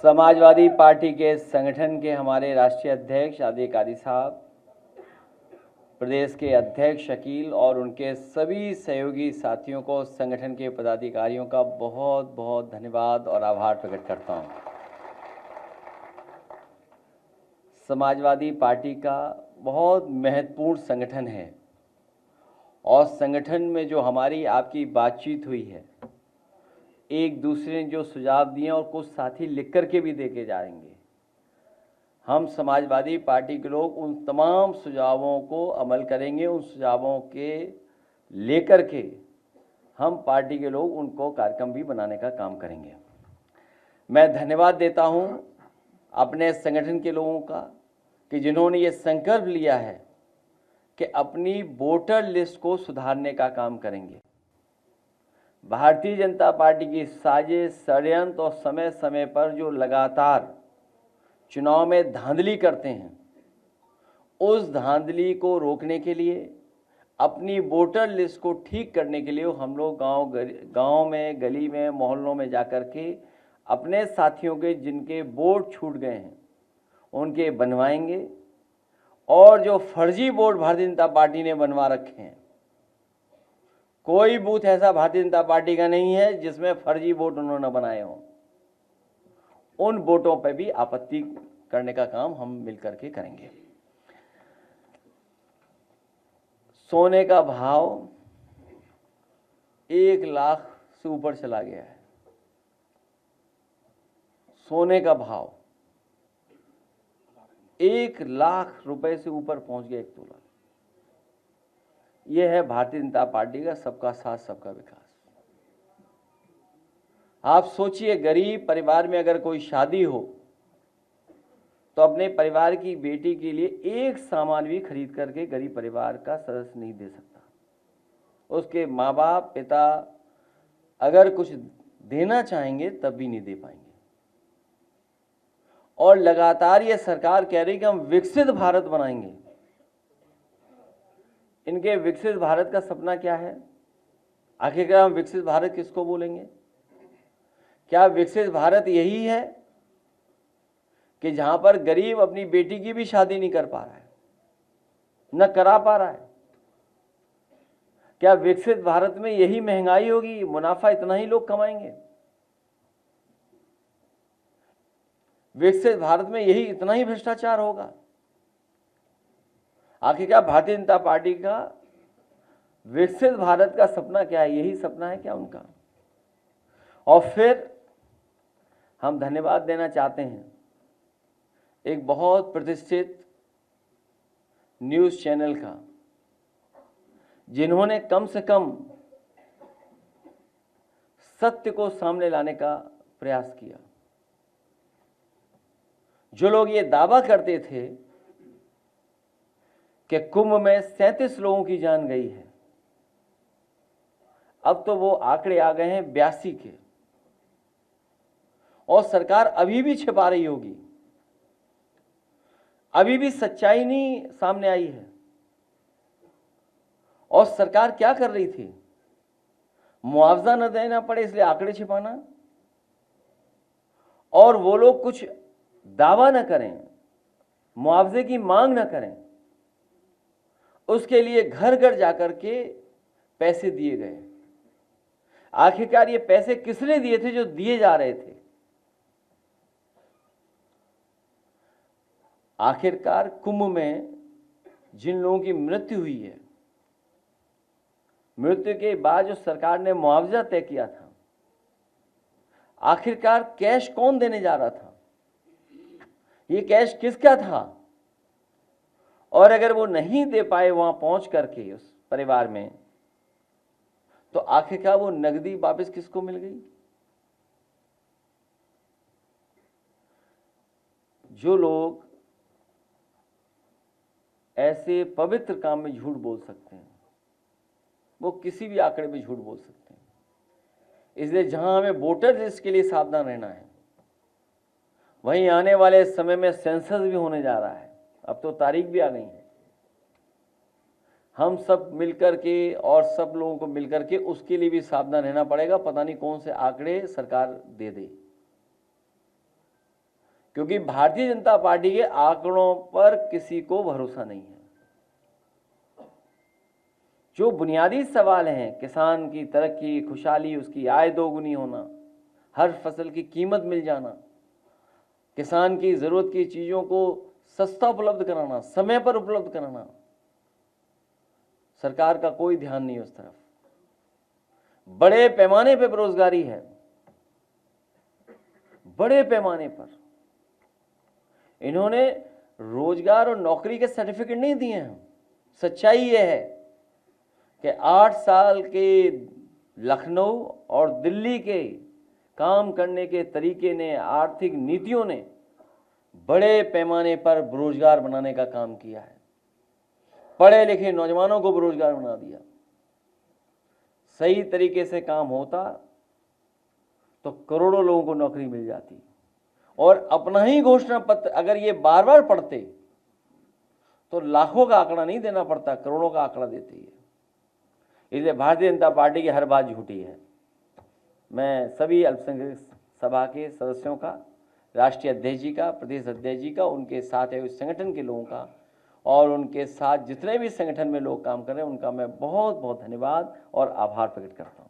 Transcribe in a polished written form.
Samajwadi party के संगठन के हमारे राष्ट्रीय अध्यक्ष आदित्य कादी साहब, प्रदेश के अध्यक्ष शकील और उनके सभी सहयोगी साथियों को, संगठन के पदाधिकारियों का बहुत बहुत धन्यवाद और आभार प्रकट करता हूं। समाजवादी पार्टी का बहुत महत्वपूर्ण संगठन है और संगठन में जो हमारी आपकी बातचीत हुई है, एक दूसरे ने जो सुझाव दिए और कुछ साथी लिख कर के भी देके जाएंगे, हम समाजवादी पार्टी के लोग उन तमाम सुझावों को अमल करेंगे। उन सुझावों के लेकर के हम पार्टी के लोग उनको कार्यक्रम भी बनाने का काम करेंगे। मैं धन्यवाद देता हूं अपने संगठन के लोगों का कि जिन्होंने ये संकल्प लिया है कि अपनी वोटर लिस्ट को सुधारने का काम करेंगे। भारतीय जनता पार्टी की साजिश, षड्यंत्र और समय समय पर जो लगातार चुनाव में धांधली करते हैं, उस धांधली को रोकने के लिए, अपनी वोटर लिस्ट को ठीक करने के लिए हम लोग गांव में, गली में, मोहल्लों में जाकर के अपने साथियों के जिनके वोट छूट गए हैं उनके बनवाएंगे। और जो फर्जी वोट भारतीय जनता पार्टी ने बनवा रखे हैं, कोई बूथ ऐसा भारतीय जनता पार्टी का नहीं है जिसमें फर्जी वोट उन्होंने बनाए हों। उन वोटों पर भी आपत्ति करने का काम हम मिलकर के करेंगे। सोने का भाव 1 लाख से ऊपर चला गया है। सोने का भाव 1 लाख रुपए से ऊपर पहुंच गया 1 तोला। यह है भारतीय जनता पार्टी का सबका साथ सबका विकास। आप सोचिए, गरीब परिवार में अगर कोई शादी हो तो अपने परिवार की बेटी के लिए एक सामान भी खरीद करके गरीब परिवार का सदस्य नहीं दे सकता। उसके माँ बाप, पिता अगर कुछ देना चाहेंगे तब भी नहीं दे पाएंगे। और लगातार ये सरकार कह रही कि हम विकसित भारत बनाएंगे। इनके विकसित भारत का सपना क्या है? आखिरकार हम विकसित भारत किसको बोलेंगे? क्या विकसित भारत यही है कि जहां पर गरीब अपनी बेटी की भी शादी नहीं कर पा रहा है, न करा पा रहा है? क्या विकसित भारत में यही महंगाई होगी, मुनाफा इतना ही लोग कमाएंगे? विकसित भारत में यही इतना ही भ्रष्टाचार होगा? आखिरकार भारतीय जनता पार्टी का विकसित भारत का सपना क्या है? यही सपना है क्या उनका? और फिर हम धन्यवाद देना चाहते हैं एक बहुत प्रतिष्ठित न्यूज़ चैनल का, जिन्होंने कम से कम सत्य को सामने लाने का प्रयास किया। जो लोग ये दावा करते थे कि कुंभ में 37 लोगों की जान गई है, अब तो वो आंकड़े आ गए हैं 82 के। और सरकार अभी भी छिपा रही होगी, अभी भी सच्चाई नहीं सामने आई है। और सरकार क्या कर रही थी? मुआवजा न देना पड़े इसलिए आंकड़े छिपाना, और वो लोग कुछ दावा न करें, मुआवजे की मांग न करें, उसके लिए घर घर जाकर के पैसे दिए गए। आखिरकार ये पैसे किसने दिए थे जो दिए जा रहे थे? आखिरकार कुंभ में जिन लोगों की मृत्यु हुई है, मृत्यु के बाद जो सरकार ने मुआवजा तय किया था, आखिरकार कैश कौन देने जा रहा था? ये कैश किसका था? और अगर वो नहीं दे पाए वहां पहुंच करके उस परिवार में, तो आखिरकार वो नकदी वापस किसको मिल गई? जो लोग ऐसे पवित्र काम में झूठ बोल सकते हैं, वो किसी भी आंकड़े में झूठ बोल सकते हैं। इसलिए जहां हमें वोटर लिस्ट के लिए सावधान रहना है, वहीं आने वाले समय में सेंसस भी होने जा रहा है। अब तो तारीख भी आ गई है। हम सब मिलकर के और सब लोगों को मिलकर के उसके लिए भी सावधान रहना पड़ेगा। पता नहीं कौन से आंकड़े सरकार दे दे। क्योंकि भारतीय जनता पार्टी के आंकड़ों पर किसी को भरोसा नहीं है। जो बुनियादी सवाल हैं, किसान की तरक्की, खुशहाली, उसकी आय दोगुनी होना, हर फसल की कीमत मिल जाना, किसान की ज़रूरत की चीज़ों को सस्ता उपलब्ध कराना, समय पर उपलब्ध कराना, सरकार का कोई ध्यान नहीं उस तरफ। बड़े पैमाने पर बेरोजगारी है, बड़े पैमाने पर। इन्होंने रोजगार और नौकरी के सर्टिफिकेट नहीं दिए हैं। सच्चाई यह है कि 8 साल के लखनऊ और दिल्ली के काम करने के तरीके ने, आर्थिक नीतियों ने बड़े पैमाने पर बेरोजगार बनाने का काम किया है। पढ़े लिखे नौजवानों को बेरोजगार बना दिया। सही तरीके से काम होता तो करोड़ों लोगों को नौकरी मिल जाती। और अपना ही घोषणा पत्र अगर ये बार बार पढ़ते तो लाखों का आंकड़ा नहीं देना पड़ता, करोड़ों का आंकड़ा देते ही है। इसलिए भारतीय जनता पार्टी की हर बात झूठी है। मैं सभी अल्पसंख्यक सभा के सदस्यों का, राष्ट्रीय अध्यक्ष जी का, प्रदेश अध्यक्ष जी का, उनके साथ है उस संगठन के लोगों का और उनके साथ जितने भी संगठन में लोग काम कर रहे हैं उनका मैं बहुत बहुत धन्यवाद और आभार प्रकट करता हूँ।